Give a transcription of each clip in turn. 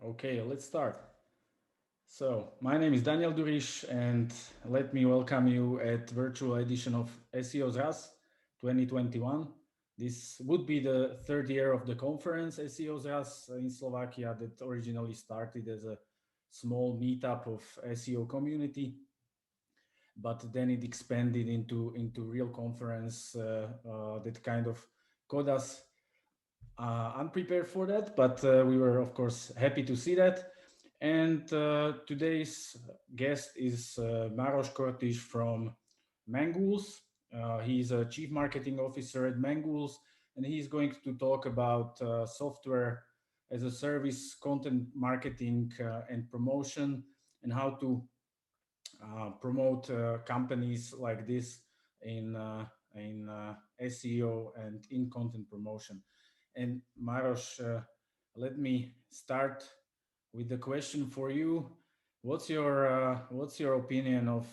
Okay, let's start. So, my name is Daniel Durish, and let me welcome you at virtual edition of SEO ZAS 2021. This would be the third year of the conference SEO ZAS in Slovakia that originally started as a small meetup of SEO community, but then it expanded into real conference that kind of caught us unprepared for that, but we were, of course, happy to see that. And today's guest is Maros Kortis from Mangools. He's a chief marketing officer at Mangools, and he's going to talk about software as a service, content marketing, and promotion, and how to promote companies like this in SEO and in content promotion. And Maros, let me start with the question for you. What's your opinion of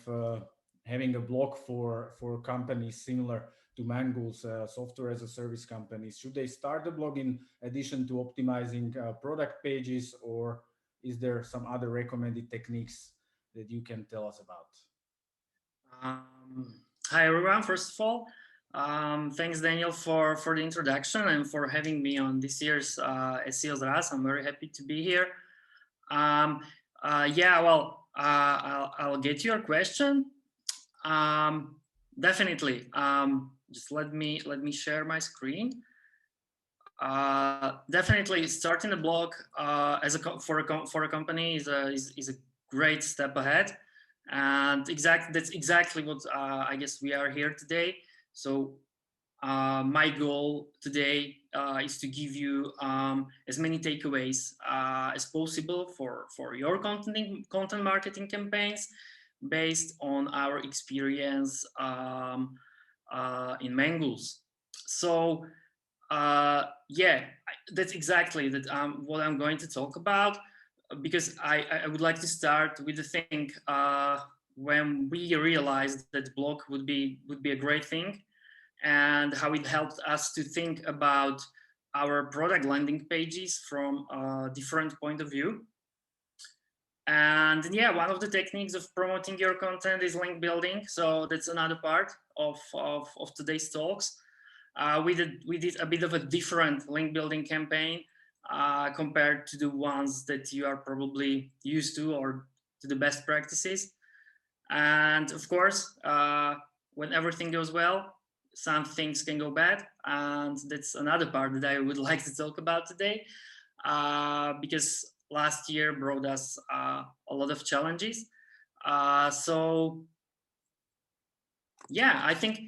having a blog for companies similar to Mangools, software as a service companies? Should they start a blog in addition to optimizing product pages, or is there some other recommended techniques that you can tell us about? Hi everyone. First of all, thanks Daniel for the introduction and for having me on this year's SEO's RAS. I'm very happy to be here. Yeah, well, I'll get your question. Definitely. Just let me share my screen. Definitely, starting a blog as for a company is a great step ahead, and that's exactly what I guess we are here today. So my goal today is to give you as many takeaways as possible for your content marketing campaigns based on our experience in Mangools. So yeah, that's exactly what I'm going to talk about, because I would like to start with the thing when we realized that blog would be a great thing, and how it helped us to think about our product landing pages from a different point of view. And yeah, one of the techniques of promoting your content is link building. So that's another part of today's talks. We did a bit of a different link building campaign compared to the ones that you are probably used to, or to the best practices. And of course, when everything goes well, some things can go bad, and that's another part that I would like to talk about today, because last year brought us a lot of challenges. So yeah, I think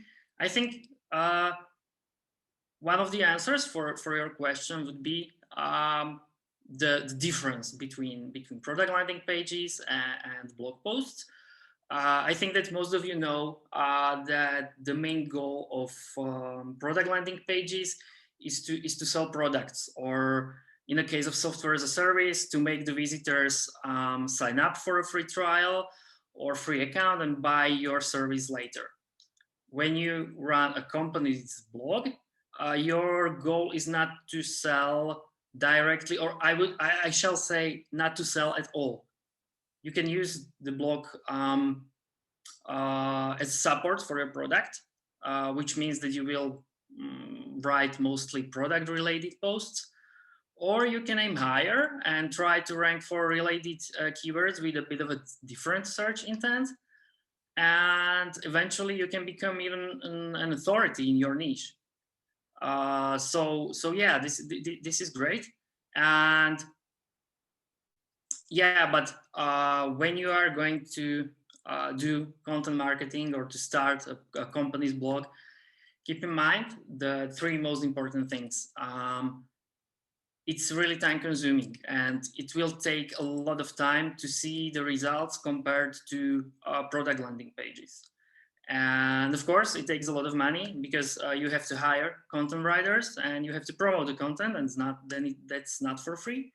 one of the answers for your question would be the difference between product landing pages and blog posts. I think that most of you know that the main goal of product landing pages is to sell products, or in the case of software as a service, to make the visitors sign up for a free trial or free account and buy your service later. When you run a company's blog, your goal is not to sell directly, or I shall say not to sell at all. You can use the blog as support for your product, which means that you will write mostly product related posts, or you can aim higher and try to rank for related keywords with a bit of a different search intent, and eventually you can become even an authority in your niche. So yeah, this is great. And yeah, but when you are going to do content marketing or to start a company's blog, keep in mind the three most important things. It's really time consuming, and it will take a lot of time to see the results compared to product landing pages. And of course, it takes a lot of money, because you have to hire content writers and you have to promote the content, and that's not for free.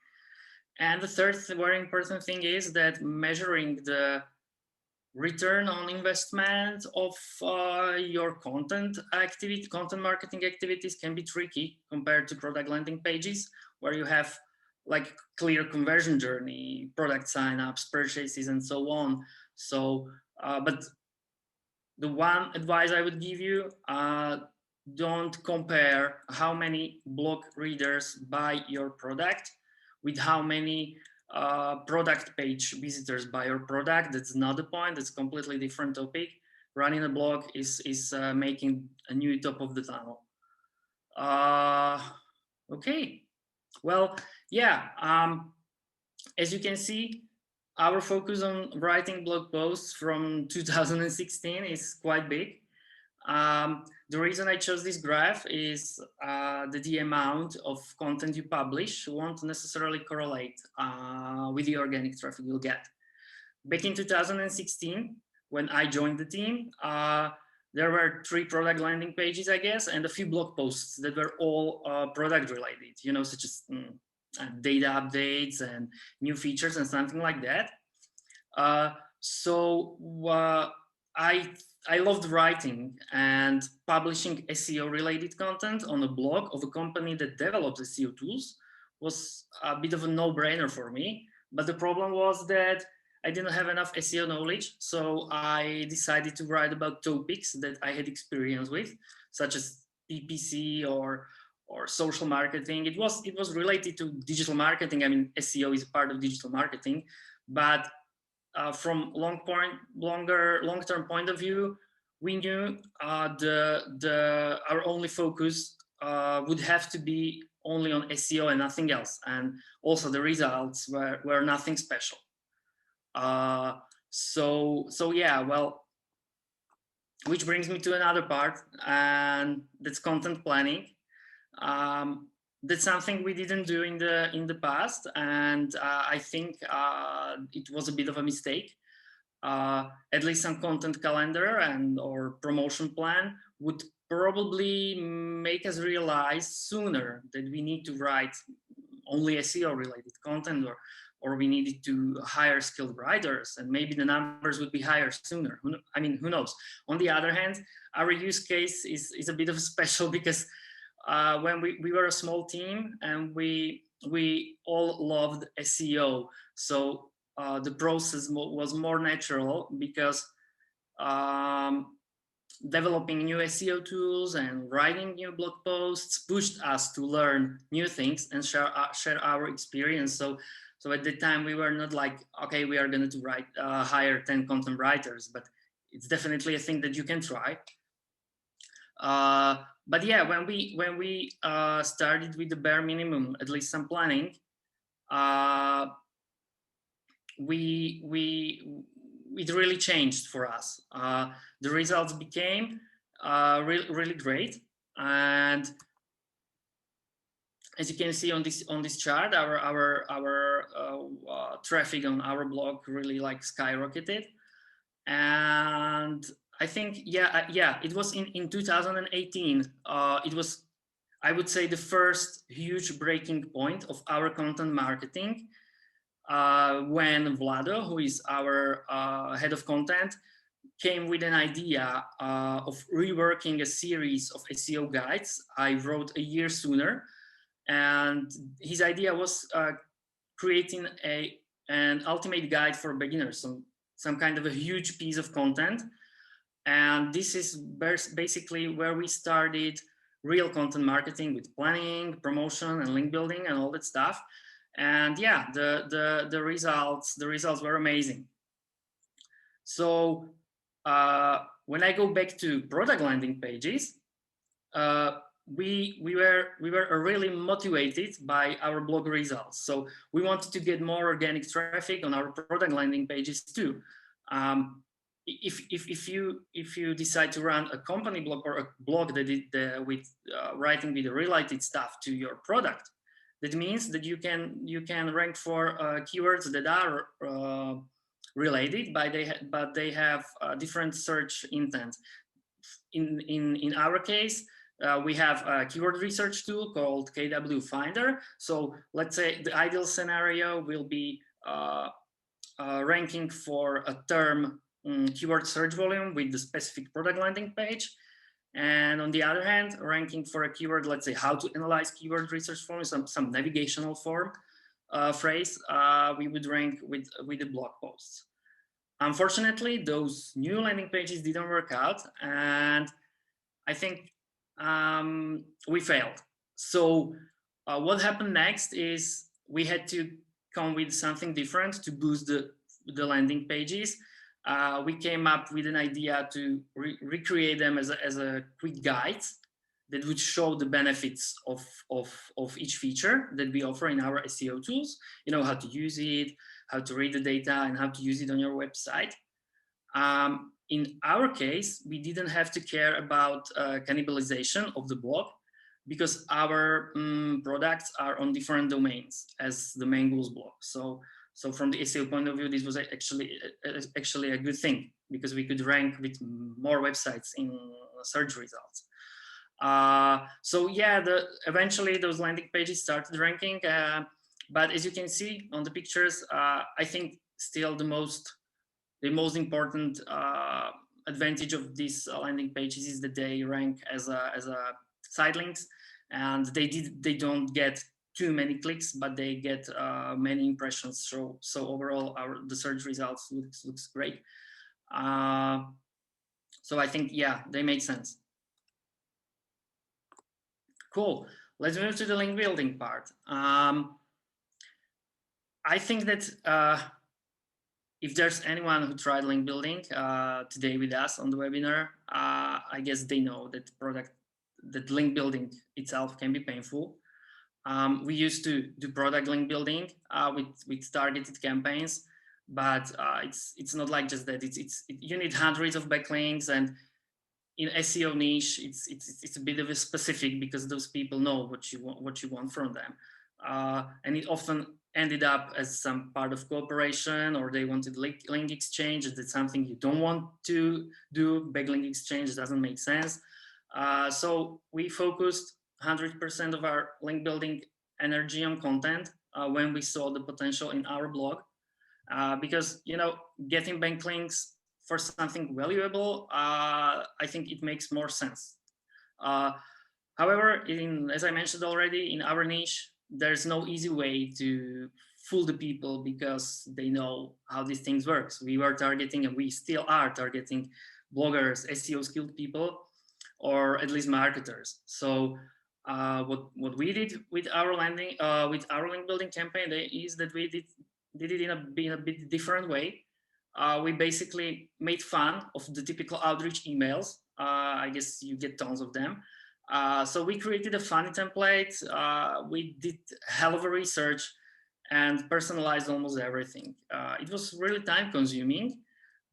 And the third very important thing is that measuring the return on investment of your content marketing activities can be tricky compared to product landing pages, where you have like clear conversion journey, product signups, purchases, and so on. So, but the one advice I would give you, don't compare how many blog readers buy your product with how many product page visitors buy your product. That's not the point. That's a completely different topic. Running a blog is making a new top of the tunnel. Okay. Well, yeah. As you can see, our focus on writing blog posts from 2016 is quite big. The reason I chose this graph is that the amount of content you publish won't necessarily correlate with the organic traffic you'll get. Back in 2016, when I joined the team, there were 3 product landing pages, I guess, and a few blog posts that were all product related, you know, such as data updates and new features and something like that. So I loved writing and publishing SEO related content on a blog of a company that develops SEO tools was a bit of a no-brainer for me. But the problem was that I didn't have enough SEO knowledge, so I decided to write about topics that I had experience with, such as PPC or social marketing. It was related to digital marketing. I mean, SEO is part of digital marketing, but from long-term point of view, we knew our only focus would have to be only on SEO and nothing else, and also the results were nothing special. So yeah, well, which brings me to another part, and that's content planning. That's something we didn't do in the past, and I think it was a bit of a mistake. At least some content calendar and or promotion plan would probably make us realize sooner that we need to write only SEO related content, or we needed to hire skilled writers, and maybe the numbers would be higher sooner. I mean, who knows? On the other hand, our use case is a bit of special because when we were a small team and we all loved SEO, so the process was more natural because developing new SEO tools and writing new blog posts pushed us to learn new things and share our experience. So at the time we were not like, okay, we are going to hire 10 content writers, but it's definitely a thing that you can try. But yeah, when we started with the bare minimum, at least some planning, it really changed for us. The results became really great, and as you can see on this chart, our traffic on our blog really like skyrocketed, and I think it was in 2018. It was, I would say, the first huge breaking point of our content marketing. When Vlado, who is our head of content, came with an idea of reworking a series of SEO guides I wrote a year sooner. And his idea was creating an ultimate guide for beginners, some kind of a huge piece of content. And this is basically where we started real content marketing with planning, promotion, and link building and all that stuff. And yeah, the results were amazing. So when I go back to product landing pages, we were really motivated by our blog results. So we wanted to get more organic traffic on our product landing pages too. If you decide to run a company blog or a blog that with writing with related stuff to your product, that means that you can rank for keywords that are related, but they have different search intent. In our case, we have a keyword research tool called KW Finder. So let's say the ideal scenario will be ranking for a term keyword search volume with the specific product landing page. And on the other hand, ranking for a keyword, let's say how to analyze keyword research form, some navigational form. phrase, we would rank with the blog posts. Unfortunately, those new landing pages didn't work out, and I think we failed. So what happened next is we had to come with something different to boost the landing pages. We came up with an idea to recreate them as a quick guide that would show the benefits of each feature that we offer in our SEO tools. You know, how to use it, how to read the data, and how to use it on your website. In our case, we didn't have to care about cannibalization of the blog because our products are on different domains as the Mangools blog. So from the SEO point of view, this was actually a good thing because we could rank with more websites in search results. So yeah, eventually those landing pages started ranking. But as you can see on the pictures, I think still the most important advantage of these landing pages is that they rank as a side links, and they don't get too many clicks, but they get many impressions. So overall, the search results looks great. So I think, yeah, they make sense. Cool. Let's move to the link building part. I think that if there's anyone who tried link building today with us on the webinar, I guess they know that link building itself can be painful. We used to do product link building with targeted campaigns, but it's not like just that. You need hundreds of backlinks, and in SEO niche, it's a bit of a specific because those people know what you want from them, and it often ended up as some part of cooperation, or they wanted link exchange. That's something you don't want to do. Backlink exchange doesn't make sense. So we focused 100% of our link building energy on content when we saw the potential in our blog, because getting backlinks for something valuable, I think it makes more sense. However, as I mentioned already, in our niche, there's no easy way to fool the people because they know how these things works. We were targeting, and we still are targeting, bloggers, SEO skilled people, or at least marketers. So what we did with our link building campaign is that we did it in a bit different way. We basically made fun of the typical outreach emails. I guess you get tons of them. So we created a funny template. We did hell of a research and personalized almost everything. It was really time consuming,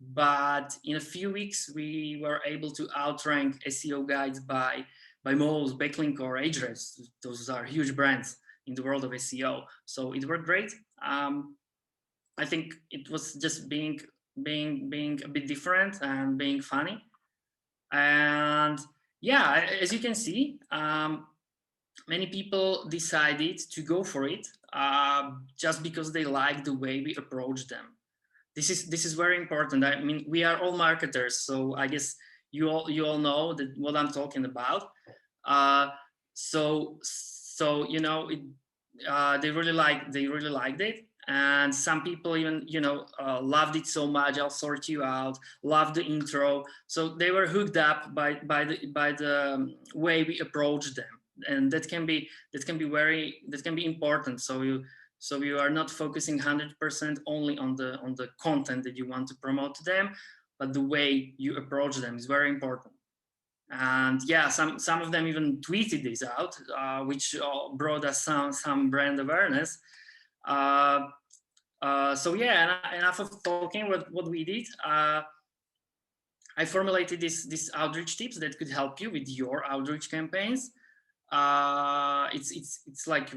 but in a few weeks we were able to outrank SEO guides by Moz, Backlink, or Ahrefs. Those are huge brands in the world of SEO. So it worked great. I think it was just being a bit different and being funny. And yeah, as you can see, many people decided to go for it just because they like the way we approach them. This is very important. I mean, we are all marketers, so I guess you all know that what I'm talking about. So they really liked it, and some people even loved it so much. I'll sort you out. Loved the intro, so they were hooked up by the way we approach them, and that can be important. So you are not focusing 100% only on the content that you want to promote to them, but the way you approach them is very important. And yeah, some of them even tweeted this out, which brought us some brand awareness. So yeah, enough of talking. What we did, I formulated these outreach tips that could help you with your outreach campaigns. It's like,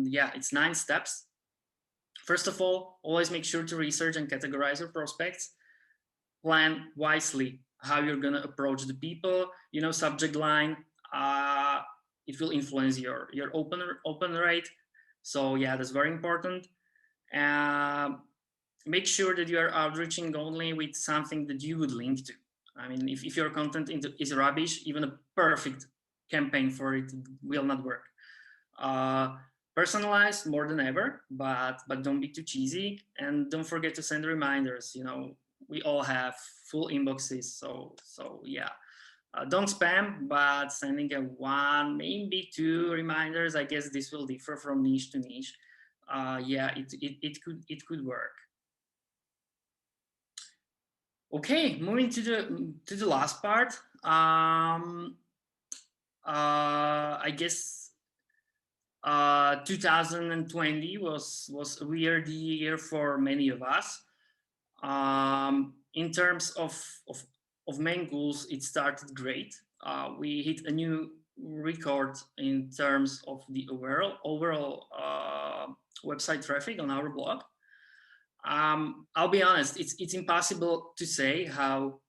yeah, it's 9 steps. First of all, always make sure to research and categorize your prospects. Plan wisely how you're going to approach the people. Subject line, it will influence your open rate. So yeah, that's very important. Make sure that you are outreaching only with something that you would link to. I mean, if your content is rubbish, even a perfect campaign for it will not work. Personalize more than ever, but don't be too cheesy, and don't forget to send reminders. We all have full inboxes, so yeah. Don't spam, but sending a one, maybe two reminders. I guess this will differ from niche to niche. Yeah, it could work. Okay, moving to the last part. I guess 2020 was a weird year for many of us. In terms of Mangools, it started great. We hit a new record in terms of the overall website traffic on our blog. I'll be honest, it's impossible to say how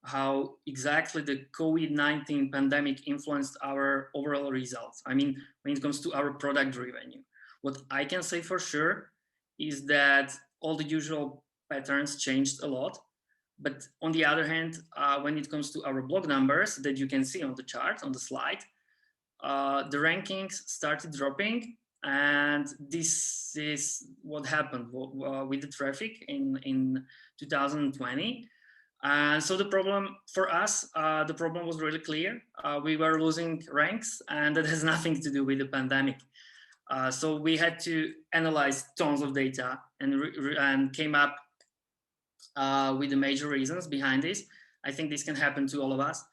exactly the COVID-19 pandemic influenced our overall results. I mean, when it comes to our product revenue, what I can say for sure is that all the usual patterns changed a lot. But on the other hand, when it comes to our blog numbers that you can see on the chart on the slide, the rankings started dropping, and this is what happened with the traffic in 2020. And so the problem for us, the problem was really clear. We were losing ranks, and that has nothing to do with the pandemic. So we had to analyze tons of data and came up with the major reasons behind this. I think this can happen to all of us.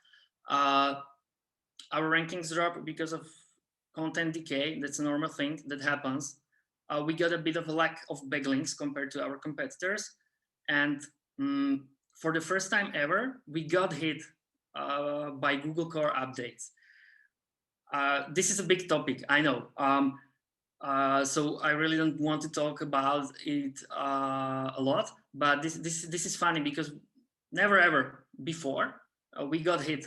Our rankings drop because of content decay. That's a normal thing that happens. We got a bit of a lack of backlinks compared to our competitors. And for the first time ever, we got hit by Google Core updates. This is a big topic, I know. So I really don't want to talk about it a lot, but this is funny because never ever before we got hit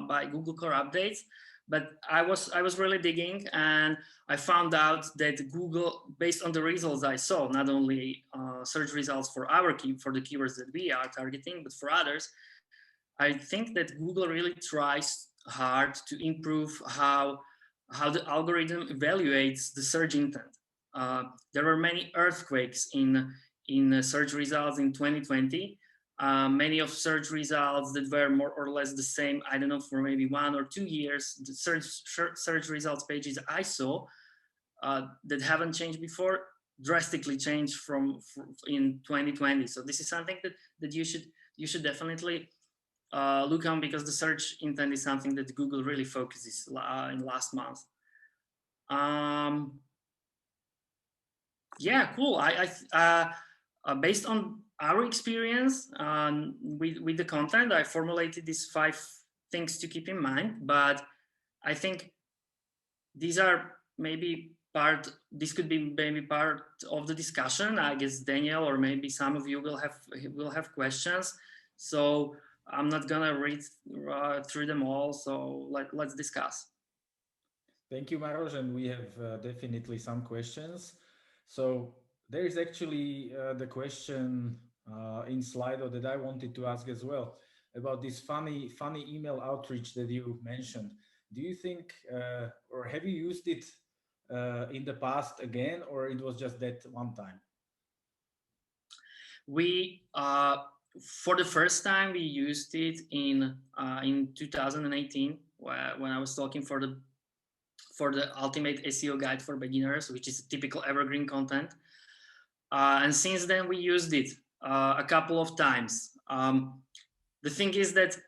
by Google Core updates. But I was really digging, and I found out that Google, based on the results I saw, not only search results for for the keywords that we are targeting, but for others, I think that Google really tries hard to improve how the algorithm evaluates the search intent. There were many earthquakes in search results in 2020. Many of search results that were more or less the same, I don't know, for maybe 1 or 2 years. The search results pages I saw that haven't changed before drastically changed from in 2020. So this is something that you should definitely look on, because the search intent is something that Google really focuses in last month. Yeah, cool. Based on our experience with the content, I formulated these 5 things to keep in mind. But I think these are maybe this could be maybe part of the discussion. I guess Daniel or maybe some of you will have questions. So I'm not gonna read through them all. So let's discuss. Thank you, Maros, and we have definitely some questions. So there is actually the question in Slido that I wanted to ask as well about this funny email outreach that you mentioned. Do you think, or have you used it in the past again, or it was just that one time? We for the first time we used it in 2018 when I was talking for the ultimate SEO guide for beginners, which is typical evergreen content. And since then we used it a couple of times. The thing is that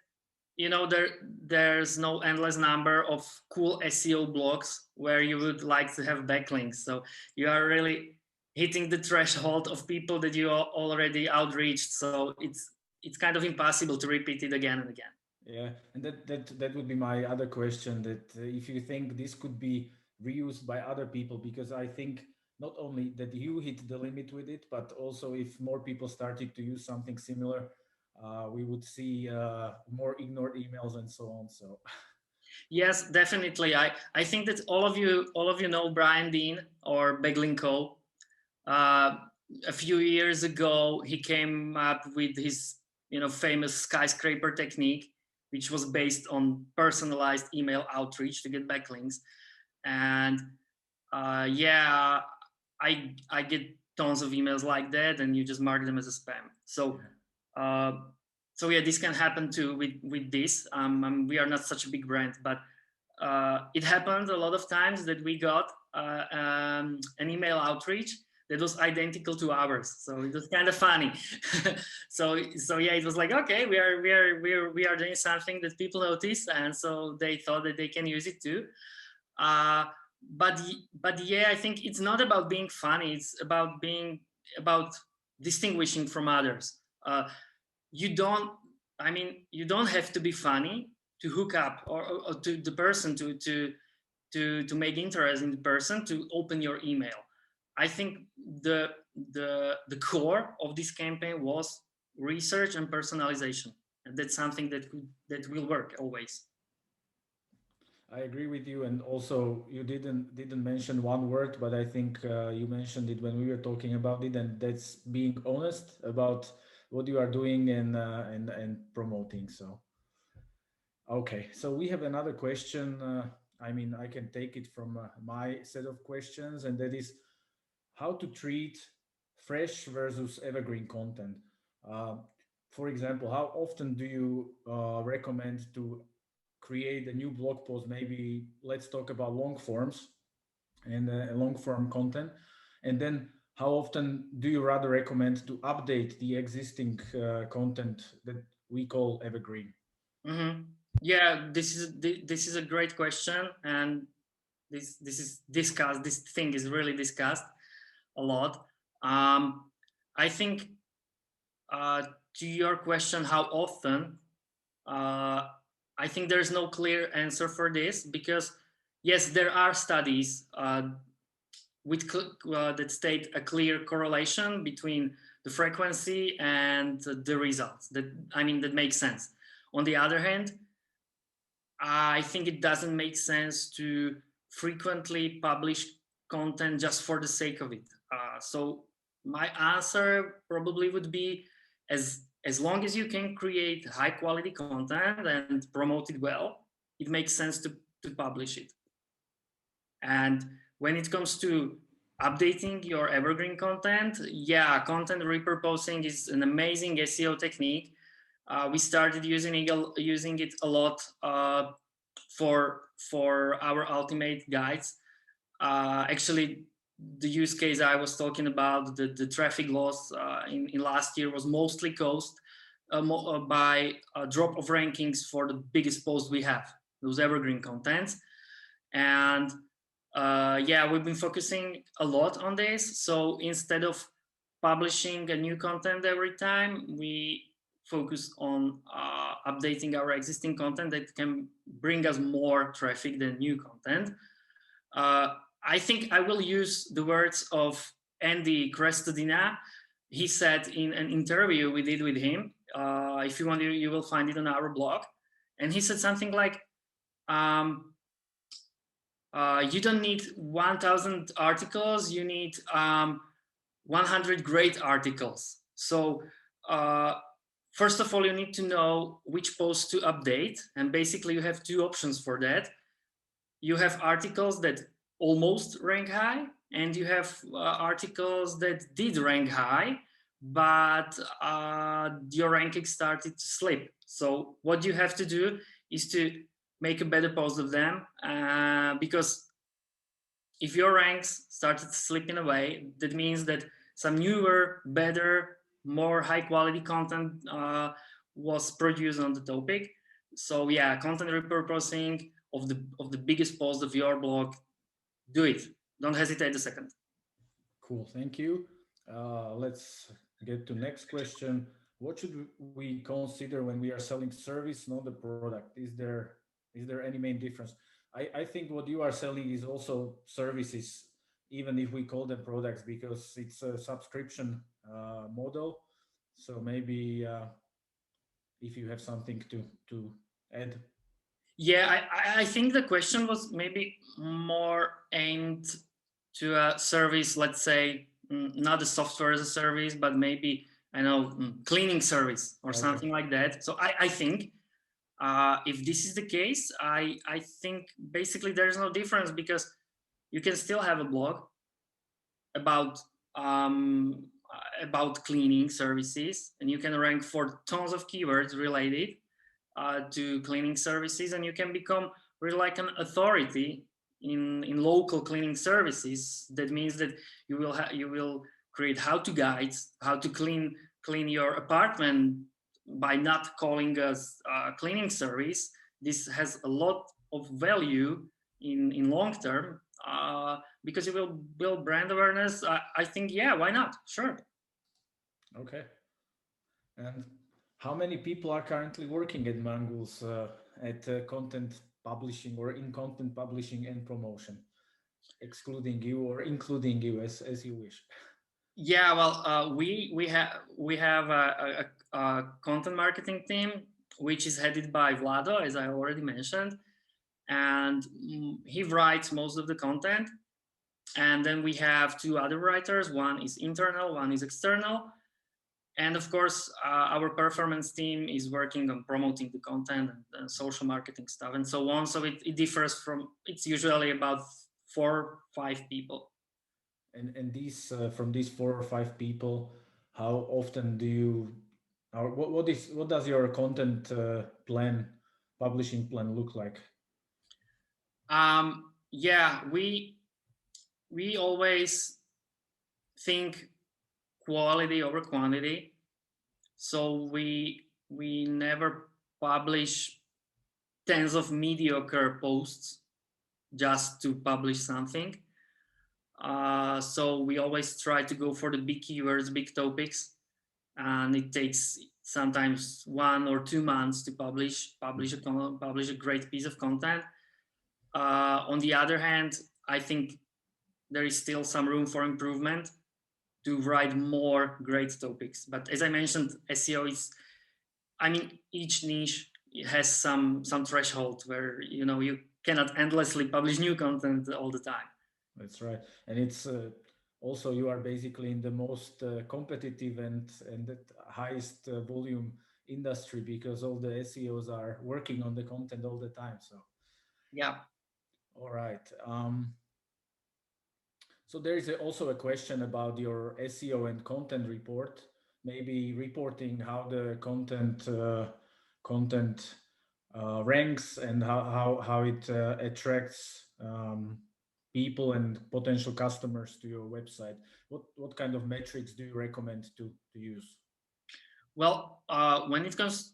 there's no endless number of cool SEO blogs where you would like to have backlinks. So you are really hitting the threshold of people that you already outreached. So it's kind of impossible to repeat it again and again. Yeah, and that would be my other question, that if you think this could be reused by other people, because I think not only that you hit the limit with it, but also if more people started to use something similar, we would see more ignored emails and so on. So yes, definitely. I think that all of you know Brian Dean or Beglin Co. A few years ago, he came up with his famous skyscraper technique, which was based on personalized email outreach to get backlinks. And yeah, I get tons of emails like that, and you just mark them as a spam. So so yeah, this can happen too with this. We are not such a big brand, but it happened a lot of times that we got an email outreach that was identical to ours. So it was kind of funny. So yeah, it was like, okay, we are doing something that people notice, and so they thought that they can use it too. Uh, but yeah, I think it's not about being funny. It's about being about distinguishing from others. You don't, I mean, you don't have to be funny to hook up, or to the person, to make interest in the person, to open your email. I think the the core of this campaign was research and personalization, and that's something that will work always. I agree with you, and also you didn't mention one word, but I think you mentioned it when we were talking about it, and that's being honest about what you are doing and promoting. So okay, so we have another question. I mean, I can take it from my set of questions, and that is how to treat fresh versus evergreen content. Uh, for example, how often do you recommend to create a new blog post? Maybe let's talk about long forms and long form content. And then how often do you rather recommend to update the existing content that we call evergreen? Mm-hmm. Yeah, this is a great question, and this is discussed. This thing is really discussed a lot. Um, I think to your question, how often? Uh, I think there's no clear answer for this, because yes, there are studies that state a clear correlation between the frequency and the results. That, I mean, that makes sense. On the other hand, I think it doesn't make sense to frequently publish content just for the sake of it. So my answer probably would be, as long as you can create high quality content and promote it well, it makes sense to publish it. And when it comes to updating your evergreen content, yeah, content repurposing is an amazing SEO technique. We started using it a lot for our ultimate guides. Actually, the use case I was talking about, the traffic loss in last year, was mostly caused by a drop of rankings for the biggest posts we have, those evergreen contents. And yeah, we've been focusing a lot on this. So instead of publishing a new content every time, we focus on updating our existing content that can bring us more traffic than new content. Uh, I think I will use the words of Andy Crestodina. He said in an interview we did with him, if you want, you will find it on our blog. And he said something like, um, you don't need 1,000 articles, you need 100 great articles. So uh, first of all, you need to know which post to update. And basically you have two options for that. You have articles that almost rank high, and you have articles that did rank high, but your ranking started to slip. So what you have to do is to make a better post of them, because if your ranks started slipping away, that means that some newer, better, more high quality content was produced on the topic. So yeah, content repurposing of the biggest post of your blog, do it. Don't hesitate a second. Cool, thank you. Let's get to next question. What should we consider when we are selling service, not the product? Is there any main difference? I think what you are selling is also services, even if we call them products, because it's a subscription model. So maybe if you have something to add. Yeah, I think the question was maybe more aimed to a service, let's say, not a software as a service, but maybe, I know, cleaning service or Okay. something like that. So I think if this is the case, I think basically there's no difference, because you can still have a blog, about um, about cleaning services, and you can rank for tons of keywords related to cleaning services, and you can become really like an authority in local cleaning services. That means that you will create how to guides, how to clean your apartment by not calling us cleaning service. This has a lot of value in long term, because it will build brand awareness. I think, yeah, why not? Sure. Okay. And how many people are currently working at Mangools at content publishing or in content publishing and promotion, excluding you or including you as you wish? Yeah, well, we have a content marketing team which is headed by Vlado, as I already mentioned, and he writes most of the content. And then we have two other writers. One is internal, one is external. And of course, our performance team is working on promoting the content and social marketing stuff and so on. So it differs from, it's usually about 4 or 5 people. And these from these 4 or 5 people, how often do you, or what does your content plan, publishing plan look like? Yeah, we always think quality over quantity. So we never publish tens of mediocre posts just to publish something. So we always try to go for the big keywords, big topics, and it takes sometimes 1 or 2 months to publish a great piece of content. On the other hand, I think there is still some room for improvement to write more great topics. But as I mentioned, SEO is, I mean, each niche has some threshold where you cannot endlessly publish new content all the time. That's right. And it's also you are basically in the most competitive and the highest volume industry because all the SEOs are working on the content all the time. So, Yeah. all right. So there is also a question about your SEO and content report, maybe reporting how the content ranks and how it attracts people and potential customers to your website. What kind of metrics do you recommend to use? Well, when it comes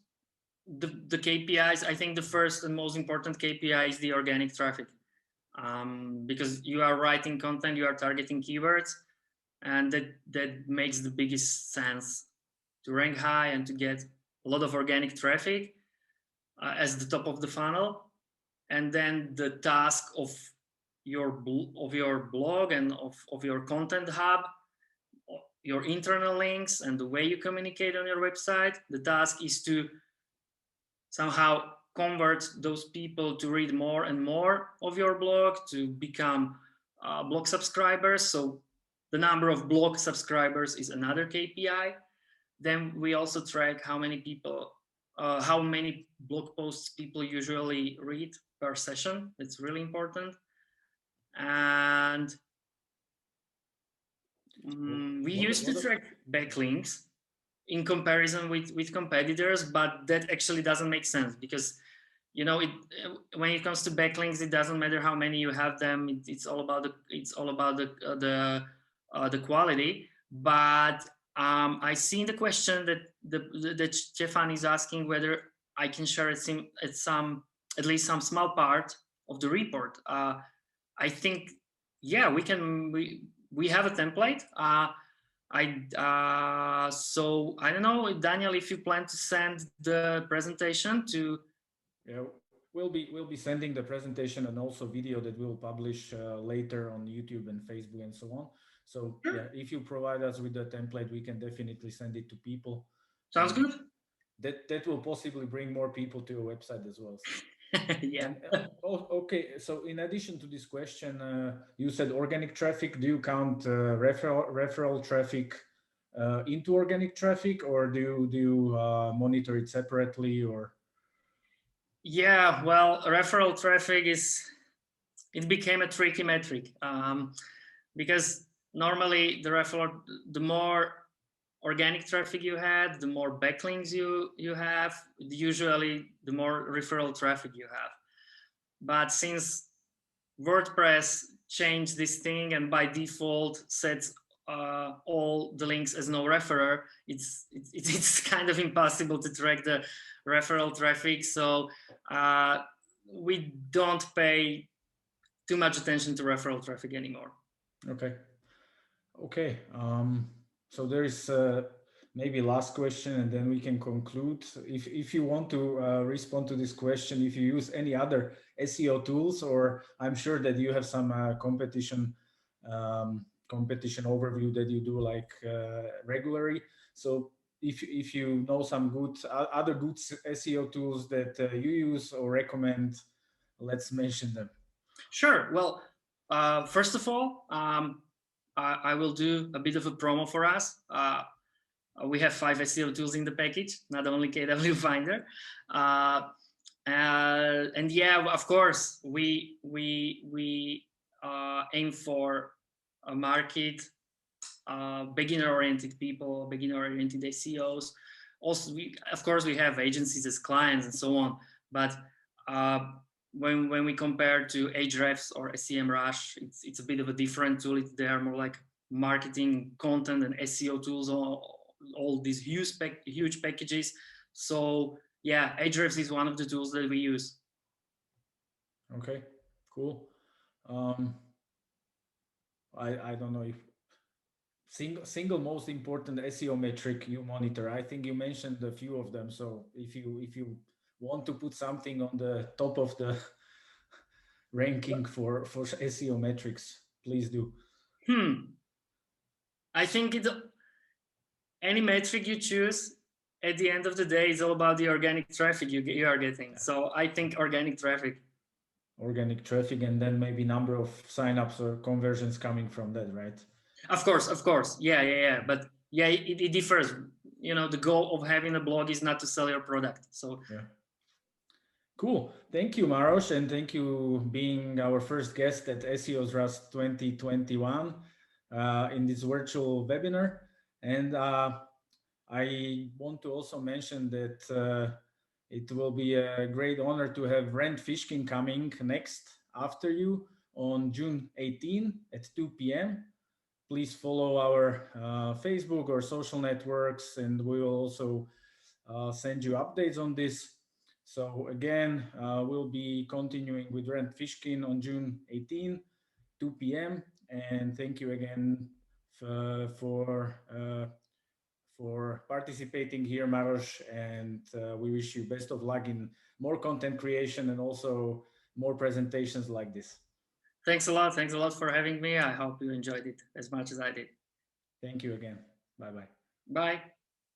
the KPIs, I think the first and most important KPI is the organic traffic, because you are writing content, you are targeting keywords, and that makes the biggest sense to rank high and to get a lot of organic traffic as the top of the funnel. And then the task of your blog and of your content hub, your internal links, and the way you communicate on your website, the task is to somehow convert those people to read more and more of your blog, to become blog subscribers. So the number of blog subscribers is another KPI. Then we also track how many people, how many blog posts people usually read per session. It's really important. And we used to track backlinks in comparison with competitors, but that actually doesn't make sense because when it comes to backlinks, it doesn't matter how many you have them. It's all about the quality. But I see in the question that Stefan is asking whether I can share at least some small part of the report. I think, yeah, we have a template. So I don't know, Daniel, if you plan to send the presentation to. Yeah, we'll be sending the presentation and also video that we'll publish later on YouTube and Facebook and so on. So yeah, if you provide us with the template, we can definitely send it to people. Sounds good. That will possibly bring more people to your website as well. So. Yeah. And, okay. So in addition to this question, you said organic traffic. Do you count referral traffic into organic traffic, or do you monitor it separately, or? Yeah, well, referral traffic it became a tricky metric, because normally the more organic traffic you had, the more backlinks you have, usually the more referral traffic you have. But since WordPress changed this thing and by default sets all the links as no referrer, it's kind of impossible to track the referral traffic. So we don't pay too much attention to referral traffic anymore. Okay. Okay. So there is maybe last question, and then we can conclude. If you want to respond to this question, if you use any other SEO tools, or I'm sure that you have some competition overview that you do like regularly. So if you know some good other good SEO tools that you use or recommend, let's mention them. Sure. Well, first of all, I will do a bit of a promo for us. We have 5 SEO tools in the package, not only KW Finder. And yeah, of course, we aim for a market, beginner-oriented people, beginner-oriented SEOs. Also, of course, we have agencies as clients and so on. But uh, when we compare to Ahrefs or SEMrush, it's a bit of a different tool. They are more like marketing, content, and SEO tools. All these huge packages. So yeah, Ahrefs is one of the tools that we use. Okay, cool. Um, I don't know if single most important SEO metric you monitor. I think you mentioned a few of them. So if you want to put something on the top of the ranking for SEO metrics, please do. I think any metric you choose, at the end of the day, is all about the organic traffic you are getting. So I think organic traffic. Organic traffic, and then maybe number of signups or conversions coming from that, right? Of course. Yeah. But yeah, it differs. You know, the goal of having a blog is not to sell your product. So Yeah. Cool. Thank you, Maros, and thank you being our first guest at SEO's Rust 2021 in this virtual webinar. And I want to also mention that it will be a great honor to have Rand Fishkin coming next after you on June 18 at 2 p.m. Please follow our Facebook or social networks, and we will also send you updates on this. So again, we'll be continuing with Rent Fishkin on June 18, 2 p.m. And thank you again for participating here, Maros. And we wish you best of luck in more content creation and also more presentations like this. thanks a lot. Thanks a lot for having me. I hope you enjoyed it as much as I did. Thank you again. Bye-bye. Bye.